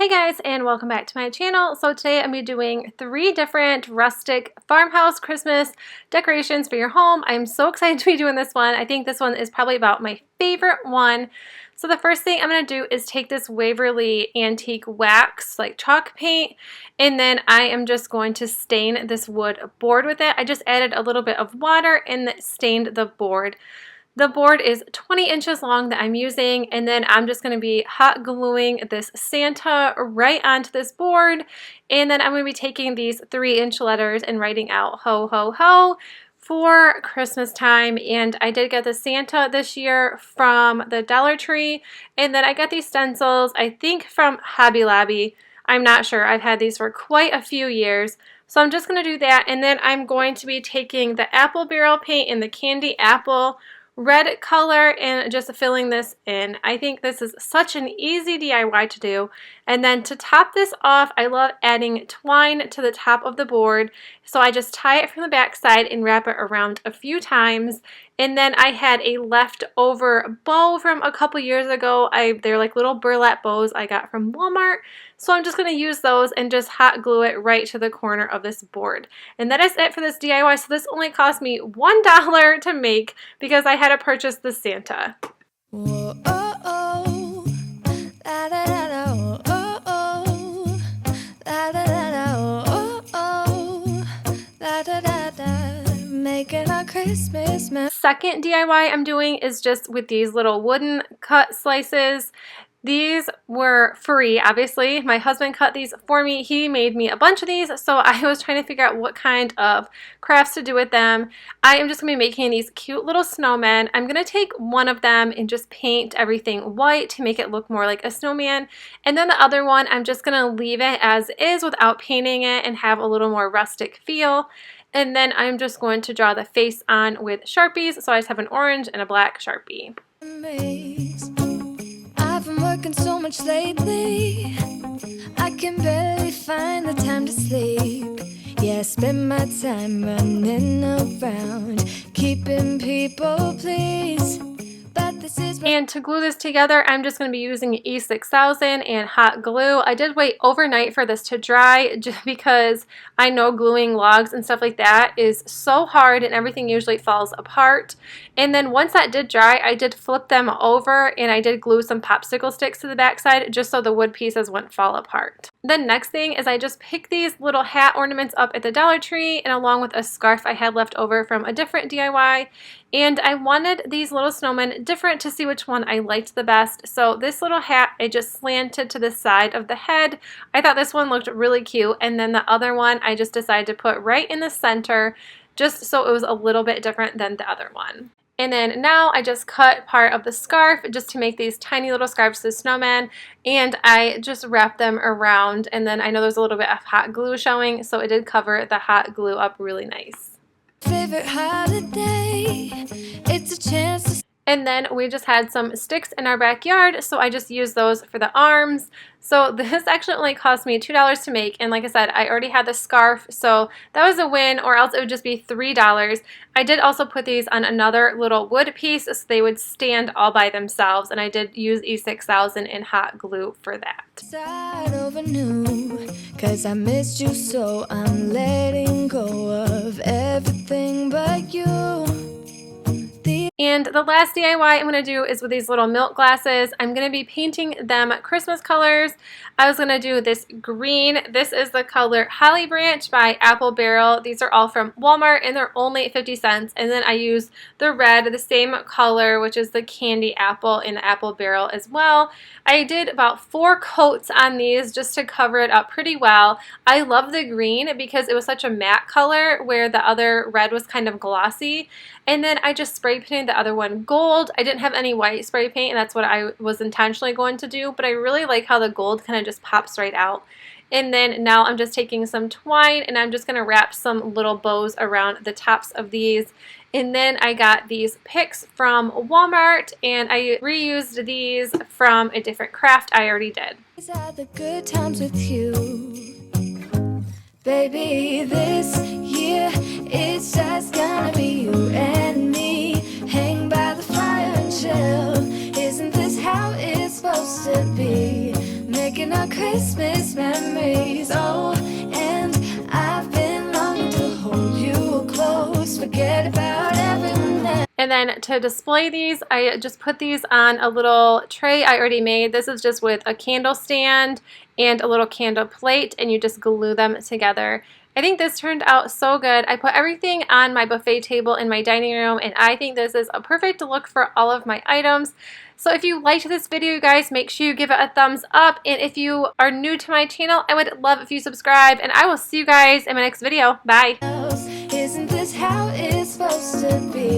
Hey guys, and welcome back to my channel. So today I'm going to be doing 3 different rustic farmhouse Christmas decorations for your home. I'm so excited to be doing this one. I think this one is probably about my favorite one. So the first thing I'm going to do is take this Waverly Antique Wax, like chalk paint, and then I am just going to stain this wood board with it. I just added a little bit of water and stained the board. The board is 20 inches long that I'm using, and then I'm just going to be hot gluing this Santa right onto this board, and then I'm going to be taking these 3-inch letters and writing out ho ho ho for Christmas time. And I did get the Santa this year from the Dollar Tree, and then I got these stencils, I think from Hobby Lobby. I'm not sure. I've had these for quite a few years. So I'm just going to do that, and then I'm going to be taking the apple barrel paint in the candy apple red color and just filling this in. I think this is such an easy DIY to do. And then to top this off, I love adding twine to the top of the board. So I just tie it from the back side and wrap it around a few times. And then I had a leftover bow from a couple years ago. They're like little burlap bows I got from Walmart. So I'm just going to use those and just hot glue it right to the corner of this board. And that is it for this DIY. So this only cost me $1 to make because I had to purchase the Santa. Whoa, oh, oh. La, da, da, da, oh, oh. La, da, da, da, oh, oh. La, da, da, da. Making our Christmas memories. Second DIY I'm doing is just with these little wooden cut slices. These were free, obviously. My husband cut these for me. He made me a bunch of these, so I was trying to figure out what kind of crafts to do with them. I am just going to be making these cute little snowmen. I'm going to take one of them and just paint everything white to make it look more like a snowman. And then the other one, I'm just going to leave it as is without painting it and have a little more rustic feel. And then I'm just going to draw the face on with Sharpies. So I just have an orange and a black Sharpie. I've been working so much lately, I can barely find the time to sleep. Yeah, I spend my time running around, keeping people pleased. But this is and to glue this together, I'm just going to be using E6000 and hot glue. I did wait overnight for this to dry just because I know gluing logs and stuff like that is so hard and everything usually falls apart. And then once that did dry, I did flip them over and I did glue some popsicle sticks to the backside just so the wood pieces wouldn't fall apart. The next thing is I just picked these little hat ornaments up at the Dollar Tree and along with a scarf I had left over from a different DIY. And I wanted these little snowmen different to see which one I liked the best. So this little hat, I just slanted to the side of the head. I thought this one looked really cute. And then the other one, I just decided to put right in the center just so it was a little bit different than the other one. And then now I just cut part of the scarf just to make these tiny little scarves to the snowman. And I just wrapped them around. And then I know there's a little bit of hot glue showing, so it did cover the hot glue up really nice. favorite holiday. It's a chance to. And then we just had some sticks in our backyard, so I just used those for the arms. So this actually only cost me $2 to make, and like I said, I already had the scarf, so that was a win, or else it would just be $3. I did also put these on another little wood piece so they would stand all by themselves, and I did use E6000 and hot glue for that. Side over new, 'cause I missed you, so I'm letting go of everything but you. And the last DIY I'm going to do is with these little milk glasses. I'm going to be painting them Christmas colors. I was going to do this green. This is the color Holly Branch by Apple Barrel. These are all from Walmart and they're only 50 cents. And then I use the red, the same color, which is the candy apple in Apple Barrel as well. I did about 4 coats on these just to cover it up pretty well. I love the green because it was such a matte color where the other red was kind of glossy. And then I just spray painted the other one gold. I didn't have any white spray paint, and that's what I was intentionally going to do, but I really like how the gold kind of just pops right out. And then now I'm just taking some twine and I'm just going to wrap some little bows around the tops of these. And then I got these picks from Walmart and I reused these from a different craft I already did. These are the good times with you. Baby, this year it's just gonna be you and me. Hang by the fire and chill. Isn't this how it's supposed to be? Making making our Christmas memories. Oh, and I've been longing to hold you close, forget about everyone else. And then to display these, I just put these on a little tray I already made. This is just with a candle stand and a little candle plate, and you just glue them together. I think this turned out so good. I put everything on my buffet table in my dining room, and I think this is a perfect look for all of my items. So if you liked this video, you guys, make sure you give it a thumbs up. And if you are new to my channel, I would love if you subscribe. And I will see you guys in my next video. Bye. Isn't this how it's supposed to be?